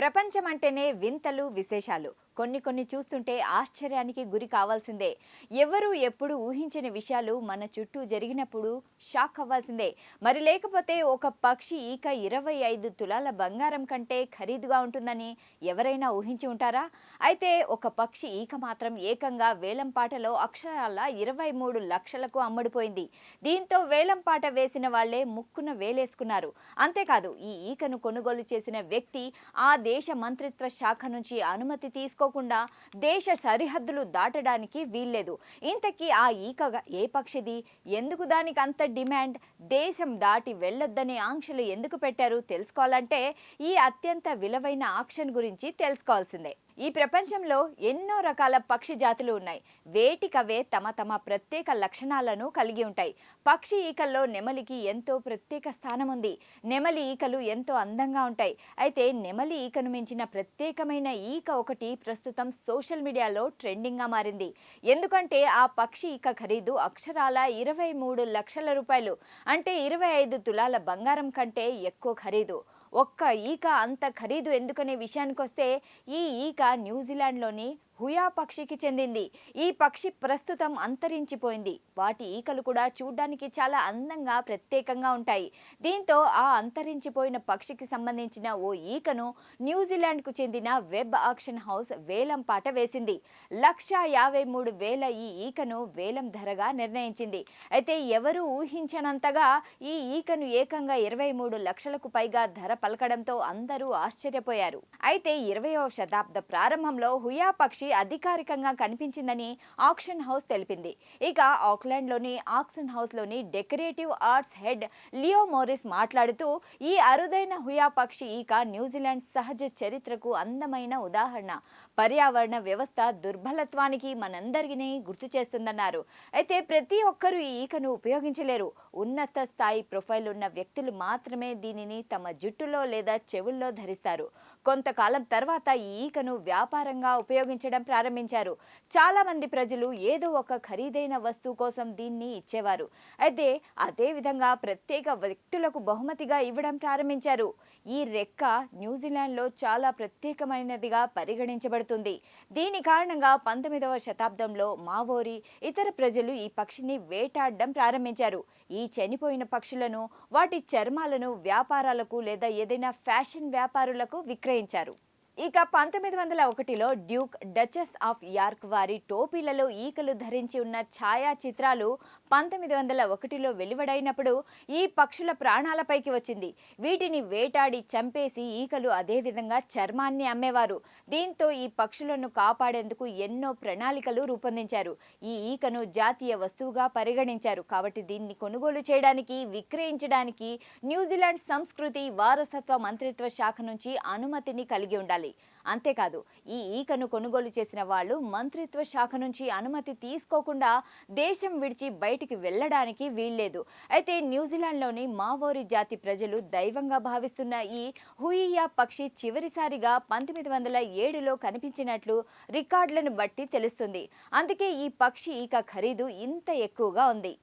ప్రపంచం అంటేనే వింతలు విశేషాలు కొన్ని చూస్తుంటే ఆశ్చర్యానికి గురి కావాల్సిందే. ఎవరు ఎప్పుడు ఊహించని విషయాలు మన చుట్టూ జరిగినప్పుడు షాక్ అవ్వాల్సిందే. మరి లేకపోతే ఒక పక్షి ఈక 25 తులాల బంగారం కంటే ఖరీదుగా ఉంటుందని ఎవరైనా ఊహించి ఉంటారా? అయితే ఒక పక్షి ఈక మాత్రం ఏకంగా వేలంపాటలో అక్షరాల 23 లక్షలకు అమ్ముడుపోయింది. దీంతో వేలంపాట వేసిన వాళ్లే ముక్కున వేలేసుకున్నారు. అంతేకాదు ఈ ఈకను కొనుగోలు చేసిన వ్యక్తి ఆ దేశ మంత్రిత్వ శాఖ నుంచి అనుమతి తీసుకోకుండా దేశ సరిహద్దులు దాటడానికి వీల్లేదు. ఇంతకీ ఆ ఈక ఏ పక్షిది? ఎందుకు దానికి అంత డిమాండ్? దేశం దాటి వెళ్ళొద్దనే ఆంక్షలు ఎందుకు పెట్టారు? తెలుసుకోవాలంటే ఈ అత్యంత విలువైన ఆక్షన్ గురించి తెలుసుకోవాల్సిందే. ఈ ప్రపంచంలో ఎన్నో రకాల పక్షి జాతులు ఉన్నాయి. వేటికవే తమ తమ ప్రత్యేక లక్షణాలను కలిగి ఉంటాయి. పక్షి ఈకల్లో నెమలికి ఎంతో ప్రత్యేక స్థానం ఉంది. నెమలి ఈకలు ఎంతో అందంగా ఉంటాయి. అయితే నెమలి ఈకను మించిన ప్రత్యేకమైన ఈక ఒకటి ప్రస్తుతం సోషల్ మీడియాలో ట్రెండింగ్గా మారింది. ఎందుకంటే ఆ పక్షి ఈక ఖరీదు అక్షరాల 23 లక్షల రూపాయలు, అంటే 25 తులాల బంగారం కంటే ఎక్కువ ఖరీదు. ఒక్క ఈక అంత ఖరీదు ఎందుకనే విషయానికొస్తే, ఈ ఈక న్యూజిలాండ్లోని హుయా పక్షికి చెందింది. ఈ పక్షి ప్రస్తుతం అంతరించిపోయింది. వాటి ఈకలు కూడా చూడ్డానికి చాలా అందంగా ప్రత్యేకంగా ఉంటాయి. దీంతో ఆ అంతరించిపోయిన పక్షికి సంబంధించిన ఓ ఈకను న్యూజిలాండ్కు చెందిన వెబ్ ఆక్షన్ హౌస్ వేలం పాట వేసింది. 1,53,000 ఈ ఈకను వేలం ధరగా నిర్ణయించింది. అయితే ఎవరూ ఊహించనంతగా ఈ ఈకను ఏకంగా 23 లక్షలకు పైగా ధర పలకడంతో అందరూ ఆశ్చర్యపోయారు. అయితే 20వ శతాబ్ద ప్రారంభంలో హుయా పక్షి అధికారికంగా కనిపించిందని ఆక్షన్ హౌస్ తెలిపింది. ఇక ఆక్లాండ్లోని ఆక్షన్ హౌస్లోని decorative arts head Leo Morris మాట్లాడుతూ, ఈ అరుదైన హుయా పక్షి ఈక న్యూజిలాండ్ సహజ చరిత్రకు అందమైన ఉదాహరణ. పర్యావరణ వ్యవస్థ దుర్బలత్వానికి మనందరినీ గుర్తు చేస్తుందన్నారు. అయితే ప్రతి ఒక్కరూ ఈ ఈకను ఉపయోగించలేరు. ఉన్నత స్థాయి ప్రొఫైల్ ఉన్న వ్యక్తులు మాత్రమే దీనిని తమ జుట్టులో లేదా చెవుల్లో ధరిస్తారు. కొంతకాలం తర్వాత ఈ ఈకను వ్యాపారంగా ఉపయోగించడం ప్రారంభించారు. చాలా మంది ప్రజలు ఏదో ఒక ఖరీదైన వస్తువు కోసం దీన్ని ఇచ్చేవారు. అయితే అదే విధంగా ప్రత్యేక వ్యక్తులకు బహుమతిగా ఇవ్వడం ప్రారంభించారు. ఈ రెక్క న్యూజిలాండ్లో చాలా ప్రత్యేకమైనదిగా పరిగణించబడుతుంది. దీని కారణంగా 19వ శతాబ్దంలో మావోరీ ఇతర ప్రజలు ఈ పక్షిని వేటాడడం ప్రారంభించారు. ఈ చనిపోయిన పక్షులను, వాటి చర్మాలను వ్యాపారాలకు లేదా ఏదైనా ఫ్యాషన్ వ్యాపారులకు విక్రయించారు. ఇక 1901లో డ్యూక్ డచెస్ ఆఫ్ యార్క్ వారి టోపీలలో ఈకలు ధరించి ఉన్న ఛాయాచిత్రాలు 1901లో వెలువడైనప్పుడు ఈ పక్షుల ప్రాణాలపైకి వచ్చింది. వీటిని వేటాడి చంపేసి ఈకలు అదేవిధంగా చర్మాన్ని అమ్మేవారు. దీంతో ఈ పక్షులను కాపాడేందుకు ఎన్నో ప్రణాళికలు రూపొందించారు. ఈ ఈకను జాతీయ వస్తువుగా పరిగణించారు. కాబట్టి దీన్ని కొనుగోలు చేయడానికి, విక్రయించడానికి న్యూజిలాండ్ సంస్కృతి వారసత్వ మంత్రిత్వ శాఖ నుంచి అనుమతిని కలిగి ఉండాలి. అంతేకాదు ఈ ఈకను కొనుగోలు చేసిన వాళ్ళు మంత్రిత్వ శాఖ నుంచి అనుమతి తీసుకోకుండా దేశం విడిచి బయటికి వెళ్ళడానికి వీల్లేదు. అయితే న్యూజిలాండ్లోని మావోరీ జాతి ప్రజలు దైవంగా భావిస్తున్న ఈ హుయియా పక్షి చివరిసారిగా 1907లో కనిపించినట్లు రికార్డులను బట్టి తెలుస్తుంది. అందుకే ఈ పక్షి ఈక ఖరీదు ఇంత ఎక్కువగా ఉంది.